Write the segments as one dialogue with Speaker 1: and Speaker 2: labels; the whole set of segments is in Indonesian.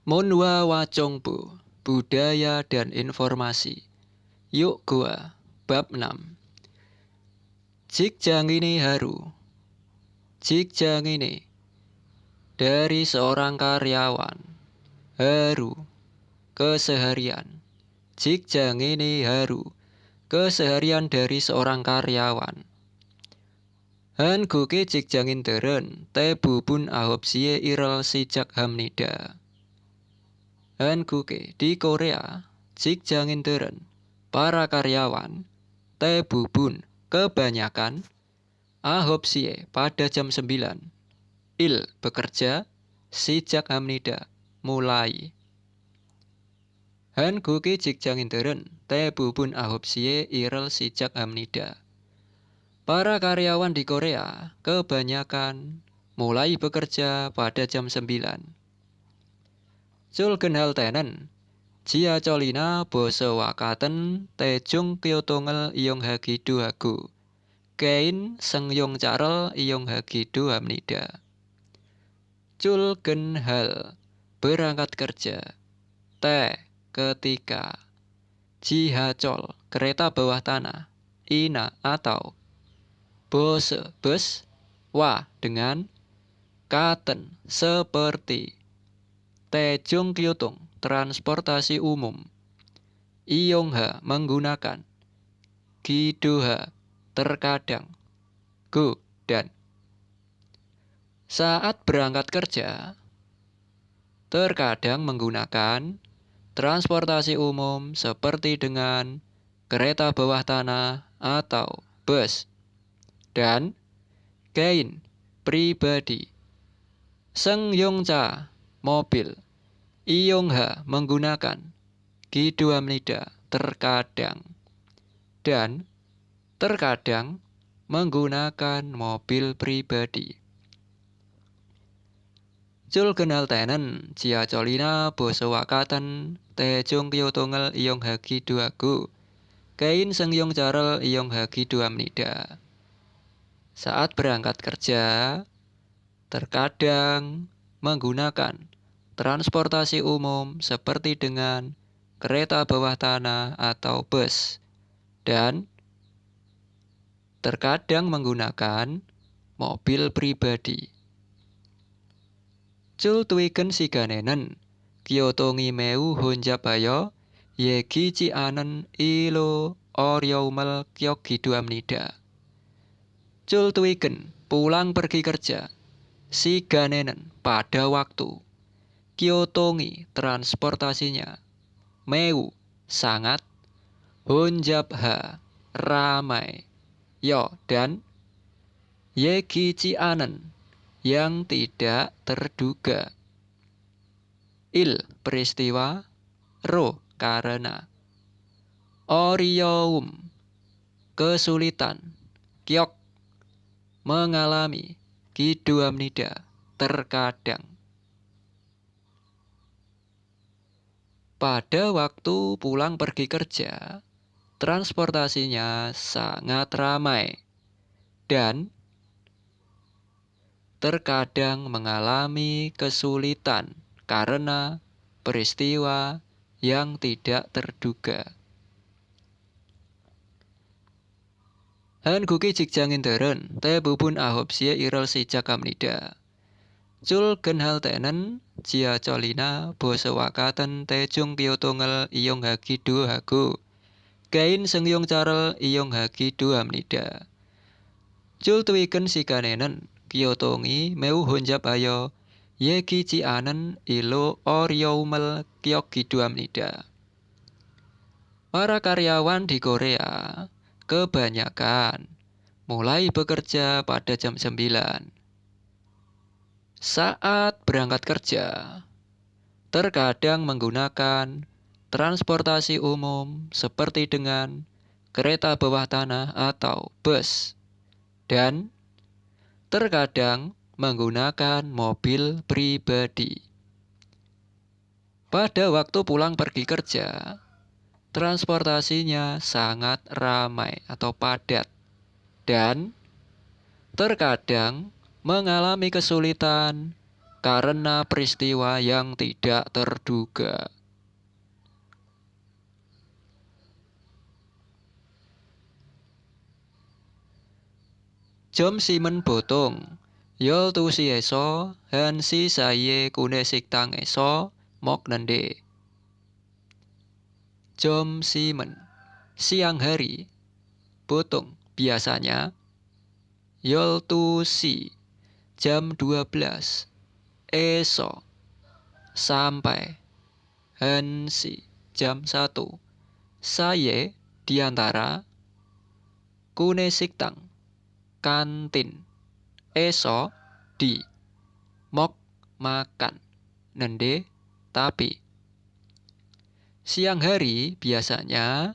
Speaker 1: Monwa Wacongpo, Budaya dan Informasi. Yuk Goa, bab 6. Jigjangini haru. Jigjangini dari seorang karyawan. Haru, keseharian. Jigjangini haru, keseharian dari seorang karyawan. Han goke jigjangin deren, te bubun ahopsie irel sijak hamnida. Han goke di Korea, jigjangin deren, para karyawan, te bubun, kebanyakan, ahopsie pada jam 9. Il bekerja, sijak hamnida, mulai. Han goke jigjangin deren, te bubun ahopsie irel sijak hamnida. Para karyawan di Korea kebanyakan mulai bekerja pada jam 9. Julgen tenen, jia colina boso wakaten tejung kyotongel iyong hagidu hagu. Kein sengyong carel iyong hagidu hamnida. Julgen berangkat kerja. Te ketika. Jihacol kereta bawah tanah. Ina atau. Bose bus. Wa dengan. Katen seperti. Tejung kyotong transportasi umum. Iyongha menggunakan. Gidoha terkadang. Go dan. Saat berangkat kerja, terkadang menggunakan transportasi umum seperti dengan kereta bawah tanah atau bus. Dan kein pribadi. Sengyongca mobil. Iyongha menggunakan gidu hamnida terkadang. Dan terkadang menggunakan mobil pribadi. Julgen tenen, jia colina boso wakaten, tejung kyotongel iyong hagidu hagu. Kein sengyong carel iyong hagidu hamnida. Saat berangkat kerja, terkadang menggunakan transportasi umum seperti dengan kereta bawah tanah atau bus. Dan terkadang menggunakan mobil pribadi. Jul tuiken siganenen, Kyoto ngimeu honjabayo, yegi cianen ilo oryaumel kyok gidu hamnida. Jul tuiken pulang pergi kerja. Siganenen pada waktu. Kyotongi transportasinya. Meu sangat. Honjabha ramai. Yo dan yegi cianen yang tidak terduga. Il peristiwa. Ro karena. Oryaum kesulitan. Kyok mengalami. Gidu hamnida terkadang. Pada waktu pulang pergi kerja, transportasinya sangat ramai dan terkadang mengalami kesulitan karena peristiwa yang tidak terduga. Han guki jigjangin deren, te bubun ahopsie irel sijak hamnida. Julgen tenen, jia colina boso wakaten tejung kyotongel iyong hagidu hagu. Kein sengyong carel iyong hagidu hamnida. Jul tuiken siganenen, kyotongi meu honjabayo, yegi cianen ilo oryaumel kyok gidu hamnida. Para karyawan di Korea kebanyakan mulai bekerja pada jam 9. Saat berangkat kerja, terkadang menggunakan transportasi umum seperti dengan kereta bawah tanah atau bus. Dan terkadang menggunakan mobil pribadi. Pada waktu pulang pergi kerja, transportasinya sangat ramai atau padat. Dan terkadang mengalami kesulitan karena peristiwa yang tidak terduga. Jom simen botong, yol tu si eso, han si saye kune siktang eso, mok nende. Jom simen, siang hari, botong, biasanya, yol tu si, jam 12, eso, sampai, han si, jam 1, saye, diantara, kune siktang, kantin, eso, di, mok, makan, nende, tapi. Siang hari biasanya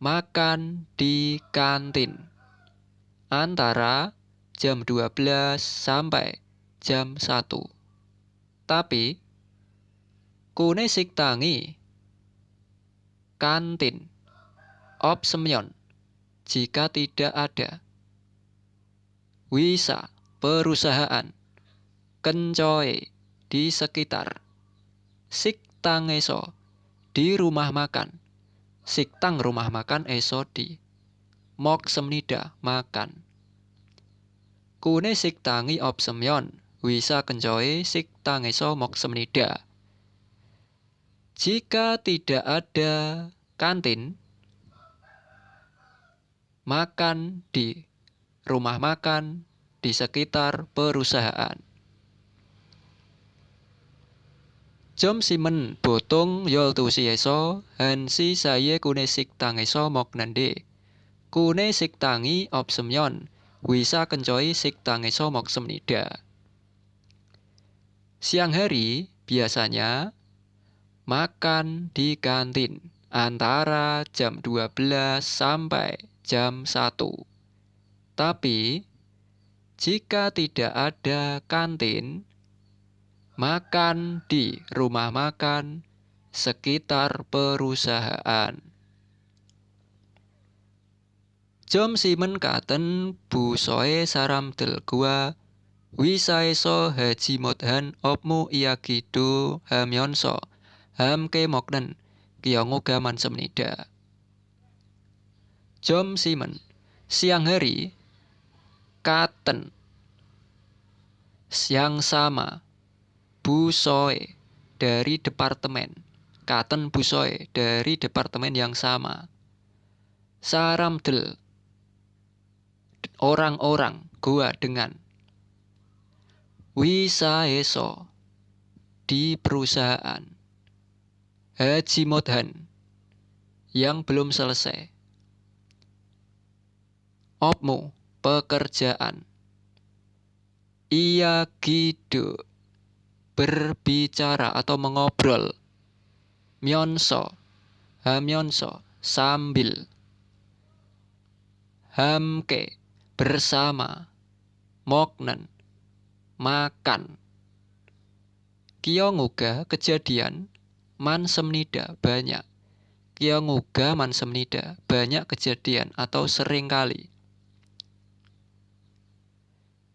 Speaker 1: makan di kantin antara jam 12 sampai jam 1. Tapi kune siktangi kantin opsemyon jika tidak ada. Wisa perusahaan kencoe di sekitar. Siktang eso di rumah makan. Siktang rumah makan eso di. Mok semnida makan. Kune siktangi opsemyon. Wisa kencoe siktang eso mok semnida. Jika tidak ada kantin, makan di rumah makan di sekitar perusahaan. Jom simen botong yol tu si eso, han si saye kune siktang eso mok nende. Kune siktangi opsemyon, wisa kencoi siktang eso mok semnida. Siang hari biasanya makan di kantin antara jam 12 sampai jam 1. Tapi jika tidak ada kantin, makan di rumah makan sekitar perusahaan. Jom simen katen busoe saram del gua wisaeso haji modhan opmu iakido hamyonso hamke moknen kiyongo gaman semnida. Jom simen siang hari katen yang sama busoe dari departemen. Katen busoe dari departemen yang sama. Saram del orang-orang gua dengan. Wisa eso di perusahaan. Haji modhan yang belum selesai. Opmu pekerjaan. Ia gido berbicara atau mengobrol. Myonso, hamyonso, sambil. Hamke, bersama. Moknen, makan. Kiyonguga kejadian, man semnida banyak. Kiyonguga man semnida banyak kejadian atau seringkali.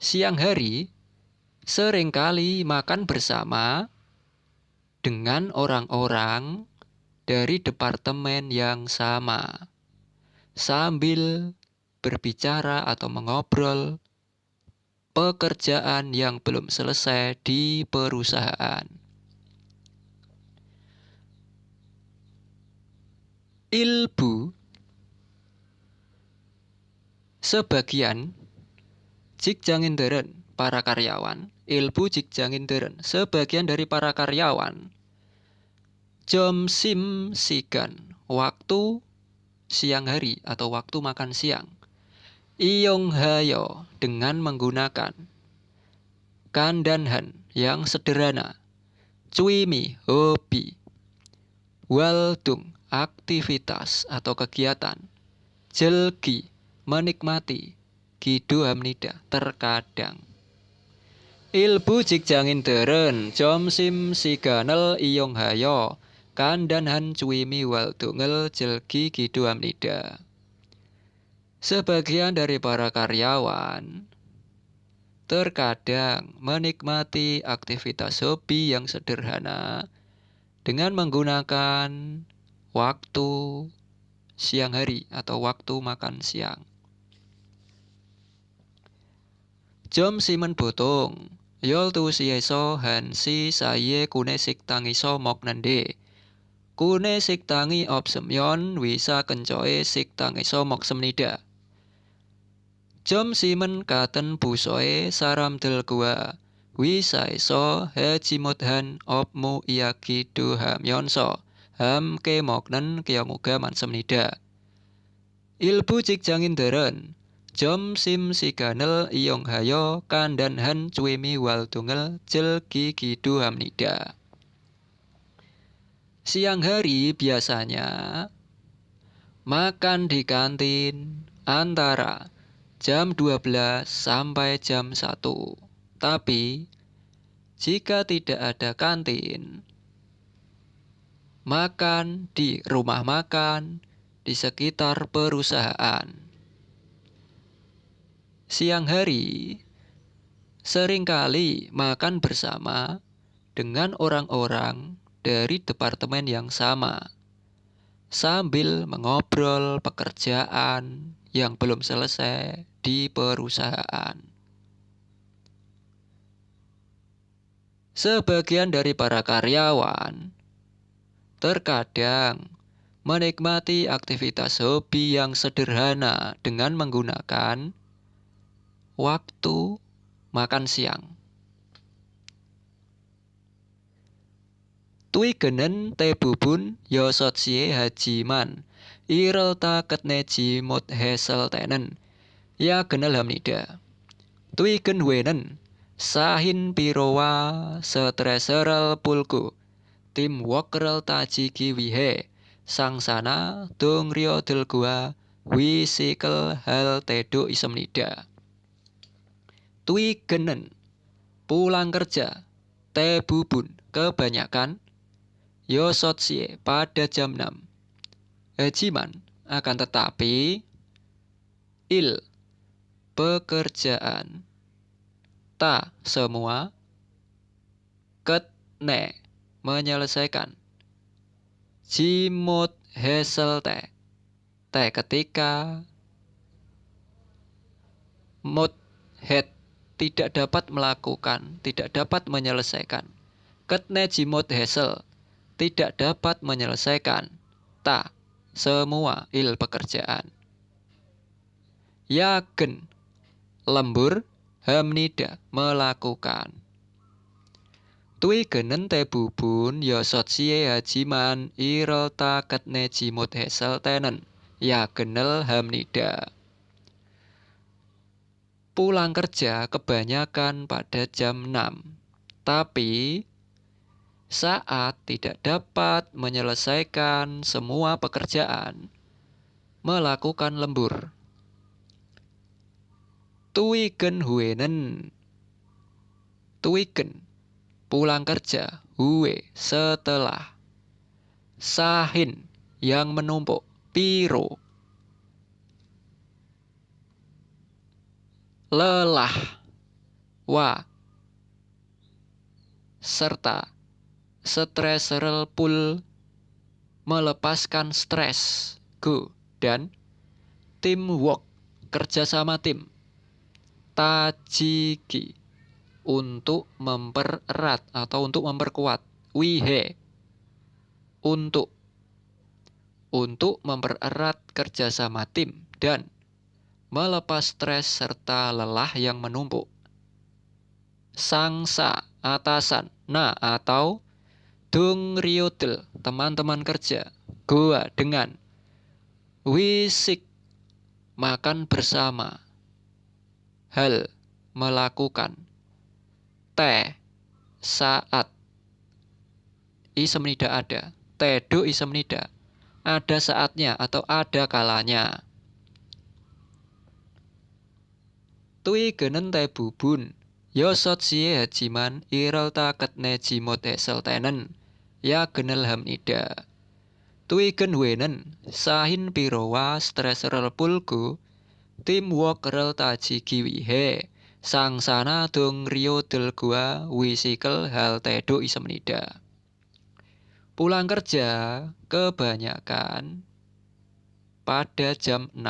Speaker 1: Siang hari seringkali makan bersama dengan orang-orang dari departemen yang sama sambil berbicara atau mengobrol pekerjaan yang belum selesai di perusahaan. Ilbu sebagian jigjanginderen para karyawan, ilbu jigjanginderen sebagian dari para karyawan jom sim sigan waktu siang hari atau waktu makan siang iyong hayo dengan menggunakan kandanhan yang sederhana cuimi hobi waldung aktivitas atau kegiatan jelgi menikmati Gido hamnida terkadang. Ilbu jigjanginderen jom sim siganel iyong hayo kandanhan cuimi waldungel jelgi gido hamnida. Sebagian dari para karyawan Terkadang menikmati aktivitas hobi yang sederhana dengan menggunakan waktu siang hari atau waktu makan siang. Jom simen botong, yol tu sieso han si saye kune sik tangiso mok nende. Kune sik tangi op semyon wisa kencoe sik tangiso mok semnida. Jom simen katen busoe saram del gua. Wisa iso he jimot han op mu iaki du ham yonso. Ham ke moknen kiong uga man semnida. Ilbu cik jangin deren. Jom sim si ganel iong hayo kandan han cuemi wal tungel jel gigi du ham nida. Siang hari biasanya makan di kantin antara jam 12 sampai jam 1. Tapi jika tidak ada kantin, makan di rumah makan di sekitar perusahaan. Siang hari seringkali makan bersama dengan orang-orang dari departemen yang sama, sambil mengobrol pekerjaan yang belum selesai di perusahaan. Sebagian dari para karyawan terkadang menikmati aktivitas hobi yang sederhana dengan menggunakan waktu makan siang. Tui genen te bubun yosot sie hajiman irel ta ketne jimot hesel tenen ya genel hamnida. Tui gen wenen sahin pirowa setreserel pulku tim wokrel taji kiwihe sangsana dong rio del gua wisikel hal tedo isemnida. Tui genen pulang kerja te bubun kebanyakan yosot sie pada jam 6. Hajiman akan tetapi pekerjaan ta semua ketne menyelesaikan jimot hesel te ketika mot het tidak dapat melakukan, tidak dapat menyelesaikan. Ketne jimot hesel tidak dapat menyelesaikan ta semua pekerjaan. Yagen lembur hamnida melakukan. Tui genen te bubun yosot sie hajiman irel ta ketne jimot hesel tenen ya genel hamnida. Pulang kerja kebanyakan pada jam 6. Tapi saat tidak dapat menyelesaikan semua pekerjaan, melakukan lembur. Tuigen huenen. Tuigen pulang kerja huwe setelah sahin yang menumpuk piro lelah wa serta stresserel pul melepaskan stres go dan teamwork kerjasama tim tajiki untuk mempererat atau untuk memperkuat wihe untuk mempererat kerjasama tim dan melepas stres serta lelah yang menumpuk. Sangsa atasan nah atau dung riodel teman-teman kerja goa dengan wisik makan bersama hal melakukan teh saat isemnida ada tedo isemnida ada saatnya atau ada kalanya. Tui genen te bubun yosot sie hajiman irel ta ketne jimot hesel tenen ya genel hamnida. Tui gen wenen sahin pirowa stresserel pulku teamwork rel taji kiwihe sangsana dong rio del gua wisikel hal tedo isemenida. Pulang kerja kebanyakan pada jam 6.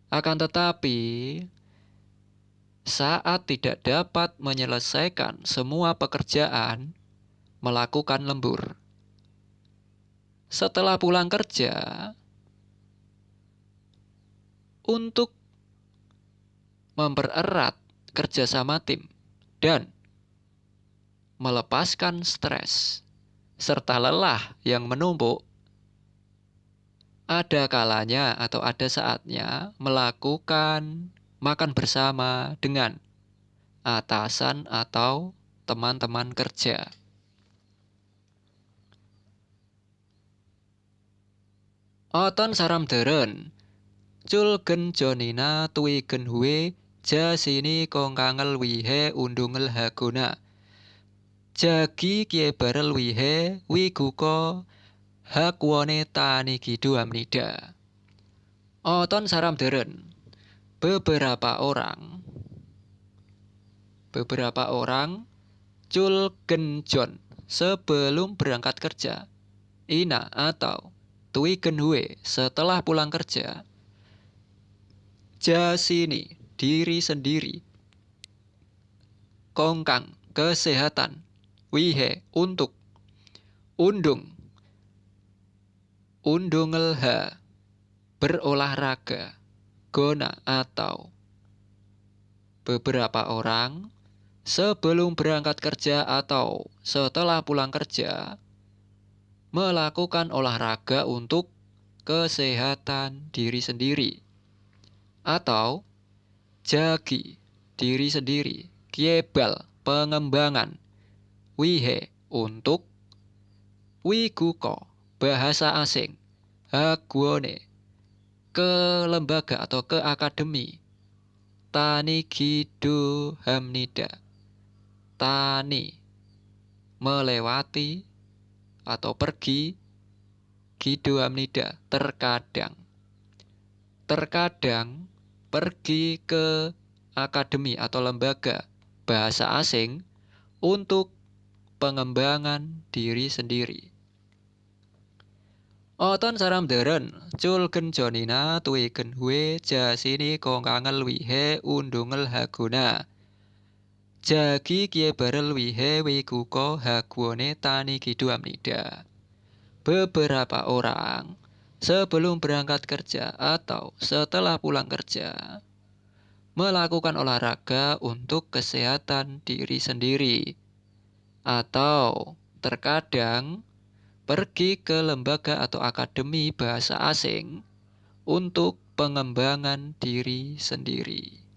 Speaker 1: Akan tetapi, saat tidak dapat menyelesaikan semua pekerjaan, melakukan lembur. Setelah pulang kerja, untuk mempererat kerjasama tim dan melepaskan stres serta lelah yang menumpuk, ada kalanya atau ada saatnya melakukan makan bersama dengan atasan atau teman-teman kerja. Oton saram deren, cul gen jonina tui gen huwe jasini kongkangel wihe undungel haguna. Jagi kie barel wihe wiguko hakwone tani gidu amnida. Oton saram deren, beberapa orang cul genjon sebelum berangkat kerja, ina atau tui genhue setelah pulang kerja, jasini diri sendiri, kongkang kesehatan, wihe untuk, undungel ha berolahraga, gona atau. Beberapa orang sebelum berangkat kerja atau setelah pulang kerja melakukan olahraga untuk kesehatan diri sendiri atau jagi diri sendiri, kiebal pengembangan, wihe untuk, wiguko bahasa asing, hagwone ke lembaga atau ke akademi, tani gidu hamnida, tani melewati atau pergi, gidu hamnida terkadang pergi ke akademi atau lembaga bahasa asing untuk pengembangan diri sendiri. Oton saram deren, cul gen jonina tui gen hue jasini kongkangel wihe undungel haguna. Jagi kie barel wihe wiguko hagwone tani gidu amnida. Beberapa orang sebelum berangkat kerja atau setelah pulang kerja melakukan olahraga untuk kesehatan diri sendiri atau terkadang pergi ke lembaga atau akademi bahasa asing untuk pengembangan diri sendiri.